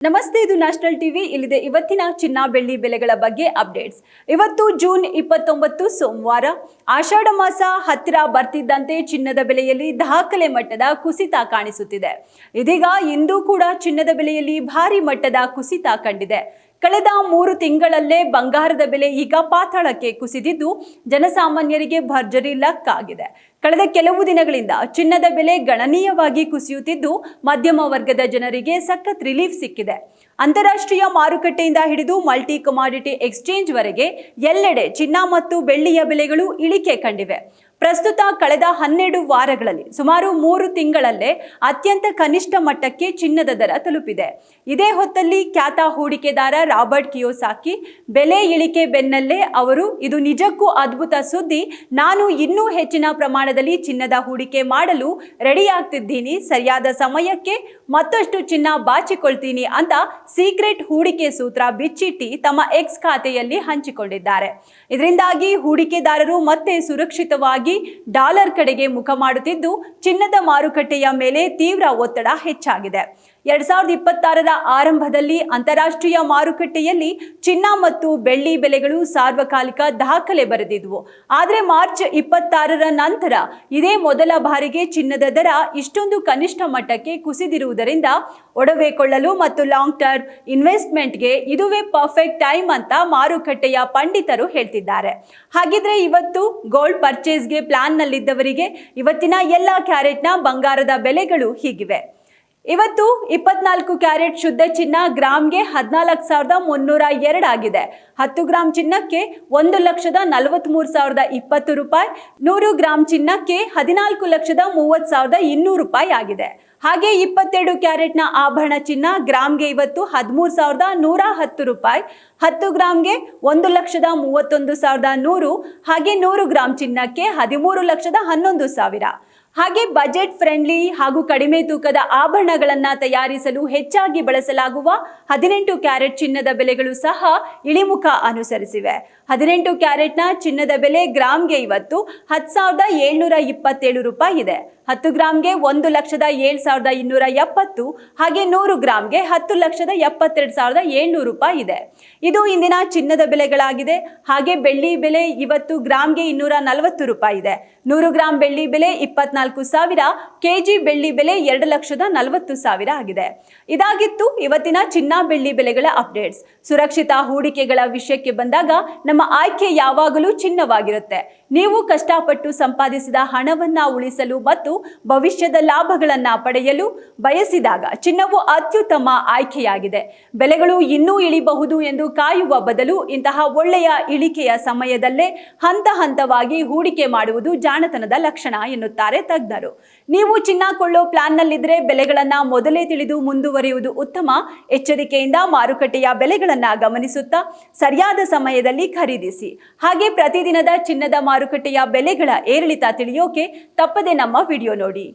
ನಮಸ್ತೆ, ಇದು national TV. ಇಲ್ಲಿದೆ ಇವತ್ತಿನ ಚಿನ್ನ ಬೆಳ್ಳಿ ಬೆಲೆಗಳ ಬಗ್ಗೆ ಅಪ್ಡೇಟ್ಸ್. ಇವತ್ತು ಜೂನ್ 29 ಸೋಮವಾರ. ಆಷಾಢ ಮಾಸ ಹತ್ತಿರ ಬರ್ತಿದ್ದಂತೆ ಚಿನ್ನದ ಬೆಲೆಯಲ್ಲಿ ದಾಖಲೆ ಮಟ್ಟದ ಕುಸಿತ ಕಾಣಿಸುತ್ತಿದೆ. ಇದೀಗ ಇಂದು ಕೂಡ ಚಿನ್ನದ ಬೆಲೆಯಲ್ಲಿ ಭಾರಿ ಮಟ್ಟದ ಕುಸಿತ ಕಂಡಿದೆ. ಕಳೆದ 3 ತಿಂಗಳಲ್ಲೇ ಬಂಗಾರದ ಬೆಲೆ ಈಗ ಪಾತಾಳಕ್ಕೆ ಕುಸಿದಿದ್ದು ಜನಸಾಮಾನ್ಯರಿಗೆ ಭರ್ಜರಿ ಲಕ್ ಆಗಿದೆ. ಕಳೆದ ಕೆಲವು ದಿನಗಳಿಂದ ಚಿನ್ನದ ಬೆಲೆ ಗಣನೀಯವಾಗಿ ಕುಸಿಯುತ್ತಿದ್ದು ಮಧ್ಯಮ ವರ್ಗದ ಜನರಿಗೆ ಸಖತ್ ರಿಲೀಫ್ ಸಿಕ್ಕಿದೆ. ಅಂತಾರಾಷ್ಟ್ರೀಯ ಮಾರುಕಟ್ಟೆಯಿಂದ ಹಿಡಿದು ಮಲ್ಟಿ ಕಮಾಡಿಟಿ ಎಕ್ಸ್ಚೇಂಜ್ ವರೆಗೆ ಎಲ್ಲೆಡೆ ಚಿನ್ನ ಮತ್ತು ಬೆಳ್ಳಿಯ ಬೆಲೆಗಳು ಇಳಿಕೆ ಕಂಡಿವೆ. ಪ್ರಸ್ತುತ ಕಳೆದ 12 ವಾರಗಳಲ್ಲಿ ಸುಮಾರು 3 ತಿಂಗಳಲ್ಲೇ ಅತ್ಯಂತ ಕನಿಷ್ಠ ಮಟ್ಟಕ್ಕೆ ಚಿನ್ನದ ದರ ತಲುಪಿದೆ. ಇದೇ ಹೊತ್ತಲ್ಲಿ ಖ್ಯಾತ ಹೂಡಿಕೆದಾರ ರಾಬರ್ಟ್ ಕಿಯೋಸಾಕಿ ಬೆಲೆ ಇಳಿಕೆ ಬೆನ್ನಲ್ಲೇ ಅವರು ಇದು ನಿಜಕ್ಕೂ ಅದ್ಭುತ ಸುದ್ದಿ, ನಾನು ಇನ್ನೂ ಹೆಚ್ಚಿನ ಪ್ರಮಾಣದಲ್ಲಿ ಚಿನ್ನದ ಹೂಡಿಕೆ ಮಾಡಲು ರೆಡಿಯಾಗ್ತಿದ್ದೀನಿ, ಸರಿಯಾದ ಸಮಯಕ್ಕೆ ಮತ್ತಷ್ಟು ಚಿನ್ನ ಬಾಚಿಕೊಳ್ತೀನಿ ಅಂತ ಸೀಕ್ರೆಟ್ ಹೂಡಿಕೆ ಸೂತ್ರ ಬಿಚ್ಚಿಟ್ಟಿ ತಮ್ಮ ಎಕ್ಸ್ ಖಾತೆಯಲ್ಲಿ ಹಂಚಿಕೊಂಡಿದ್ದಾರೆ. ಇದರಿಂದಾಗಿ ಹೂಡಿಕೆದಾರರು ಮತ್ತೆ ಸುರಕ್ಷಿತವಾಗಿ ಡಾಲರ್ ಕಡೆಗೆ ಮುಖ ಮಾಡುತ್ತಿದ್ದು ಚಿನ್ನದ ಮಾರುಕಟ್ಟೆಯ ಮೇಲೆ ತೀವ್ರ ಒತ್ತಡ ಹೆಚ್ಚಾಗಿದೆ. 2026ರ ಆರಂಭದಲ್ಲಿ ಅಂತಾರಾಷ್ಟ್ರೀಯ ಮಾರುಕಟ್ಟೆಯಲ್ಲಿ ಚಿನ್ನ ಮತ್ತು ಬೆಳ್ಳಿ ಬೆಲೆಗಳು ಸಾರ್ವಕಾಲಿಕ ದಾಖಲೆ ಬರೆದಿದ್ವು. ಆದರೆ ಮಾರ್ಚ್ 26ರ ನಂತರ ಇದೇ ಮೊದಲ ಬಾರಿಗೆ ಚಿನ್ನದ ದರ ಇಷ್ಟೊಂದು ಕನಿಷ್ಠ ಮಟ್ಟಕ್ಕೆ ಕುಸಿದಿರುವುದರಿಂದ ಒಡವೆ ಕೊಳ್ಳಲು ಮತ್ತು ಲಾಂಗ್ ಟರ್ಮ್ ಇನ್ವೆಸ್ಟ್ಮೆಂಟ್ಗೆ ಇದುವೇ ಪರ್ಫೆಕ್ಟ್ ಟೈಮ್ ಅಂತ ಮಾರುಕಟ್ಟೆಯ ಪಂಡಿತರು ಹೇಳ್ತಿದ್ದಾರೆ. ಹಾಗಿದ್ರೆ ಇವತ್ತು ಗೋಲ್ಡ್ ಪರ್ಚೇಸ್ಗೆ ಪ್ಲಾನ್ನಲ್ಲಿದ್ದವರಿಗೆ ಇವತ್ತಿನ ಎಲ್ಲ ಕ್ಯಾರೆಟ್ನ ಬಂಗಾರದ ಬೆಲೆಗಳು ಹೀಗಿವೆ. ಇವತ್ತು 24 ಕ್ಯಾರೆಟ್ ಶುದ್ಧ ಚಿನ್ನ ಗ್ರಾಮ್ಗೆ 14,302 ಆಗಿದೆ. 10 ಗ್ರಾಂ ಚಿನ್ನಕ್ಕೆ 1,43,020 ರೂಪಾಯಿ, 100 ಗ್ರಾಂ ಚಿನ್ನಕ್ಕೆ 14,30,200 ರೂಪಾಯಿ ಆಗಿದೆ. ಹಾಗೆ 22 ಕ್ಯಾರೆಟ್ನ ಆಭರಣ ಚಿನ್ನ ಗ್ರಾಮ್ಗೆ ಇವತ್ತು 13,110 ರೂಪಾಯಿ, 10 ಗ್ರಾಮ್ಗೆ 1,31,100, ಹಾಗೆ 100 ಗ್ರಾಂ ಚಿನ್ನಕ್ಕೆ 13,11,000. ಹಾಗೆ ಬಜೆಟ್ ಫ್ರೆಂಡ್ಲಿ ಹಾಗೂ ಕಡಿಮೆ ತೂಕದ ಆಭರಣಗಳನ್ನ ತಯಾರಿಸಲು ಹೆಚ್ಚಾಗಿ ಬಳಸಲಾಗುವ 18 ಕ್ಯಾರೆಟ್ ಚಿನ್ನದ ಬೆಲೆಗಳು ಸಹ ಇಳಿಮುಖ ಅನುಸರಿಸಿವೆ. 18 ಕ್ಯಾರೆಟ್ನ ಚಿನ್ನದ ಬೆಲೆ ಗ್ರಾಮ್ಗೆ ಇವತ್ತು 10,727 ರೂಪಾಯಿ ಇದೆ. 10 ಗ್ರಾಮ್ಗೆ 1,07,270, ಹಾಗೆ 100 ಗ್ರಾಮ್ಗೆ 10,72,700 ರೂಪಾಯಿ ಇದೆ. ಇದು ಇಂದಿನ ಚಿನ್ನದ ಬೆಲೆಗಳಾಗಿದೆ. ಹಾಗೆ ಬೆಳ್ಳಿ ಬೆಲೆ ಇವತ್ತು ಗ್ರಾಮ್ಗೆ 240 ರೂಪಾಯಿ ಇದೆ. 100 ಗ್ರಾಂ ಬೆಳ್ಳಿ ಬೆಲೆ 24,000, ಕೆಜಿ ಬೆಳ್ಳಿ ಬೆಲೆ 2,40,000 ಆಗಿದೆ. ಇದಾಗಿತ್ತು ಇವತ್ತಿನ ಚಿನ್ನ ಬೆಳ್ಳಿ ಬೆಲೆಗಳ ಅಪ್ಡೇಟ್ಸ್. ಸುರಕ್ಷಿತ ಹೂಡಿಕೆಗಳ ವಿಷಯಕ್ಕೆ ಬಂದಾಗ ನಮ್ಮ ಆಯ್ಕೆ ಯಾವಾಗಲೂ ಚಿನ್ನವಾಗಿರುತ್ತೆ. ನೀವು ಕಷ್ಟಪಟ್ಟು ಸಂಪಾದಿಸಿದ ಹಣವನ್ನ ಉಳಿಸಲು ಮತ್ತು ಭವಿಷ್ಯದ ಲಾಭಗಳನ್ನ ಪಡೆಯಲು ಬಯಸಿದಾಗ ಚಿನ್ನವು ಅತ್ಯುತ್ತಮ ಆಯ್ಕೆಯಾಗಿದೆ. ಬೆಲೆಗಳು ಇನ್ನೂ ಇಳಿಬಹುದು ಎಂದು ಕಾಯುವ ಬದಲು ಇಂತಹ ಒಳ್ಳೆಯ ಇಳಿಕೆಯ ಸಮಯದಲ್ಲೇ ಹಂತ ಹಂತವಾಗಿ ಹೂಡಿಕೆ ಮಾಡುವುದು ಜಾಣತನದ ಲಕ್ಷಣ ಎನ್ನುತ್ತಾರೆ ತಜ್ಞರು. ನೀವು ಚಿನ್ನ ಕೊಳ್ಳೋ ಪ್ಲಾನ್ನಲ್ಲಿದ್ದರೆ ಬೆಲೆಗಳನ್ನ ಮೊದಲೇ ತಿಳಿದು ಮುಂದುವರಿಯುವುದು ಉತ್ತಮ. ಎಚ್ಚರಿಕೆಯಿಂದ ಮಾರುಕಟ್ಟೆಯ ಬೆಲೆಗಳನ್ನ ಗಮನಿಸುತ್ತಾ ಸರಿಯಾದ ಸಮಯದಲ್ಲಿ ಖರೀದಿಸಿ. ಹಾಗೆ ಪ್ರತಿದಿನದ ಚಿನ್ನದ ಮಾರುಕಟ್ಟೆಯ ಬೆಲೆಗಳ ಏರಿಳಿತ ತಿಳಿಯೋಕೆ ತಪ್ಪದೆ ನಮ್ಮ ವಿಡಿಯೋ ನೋಡಿ.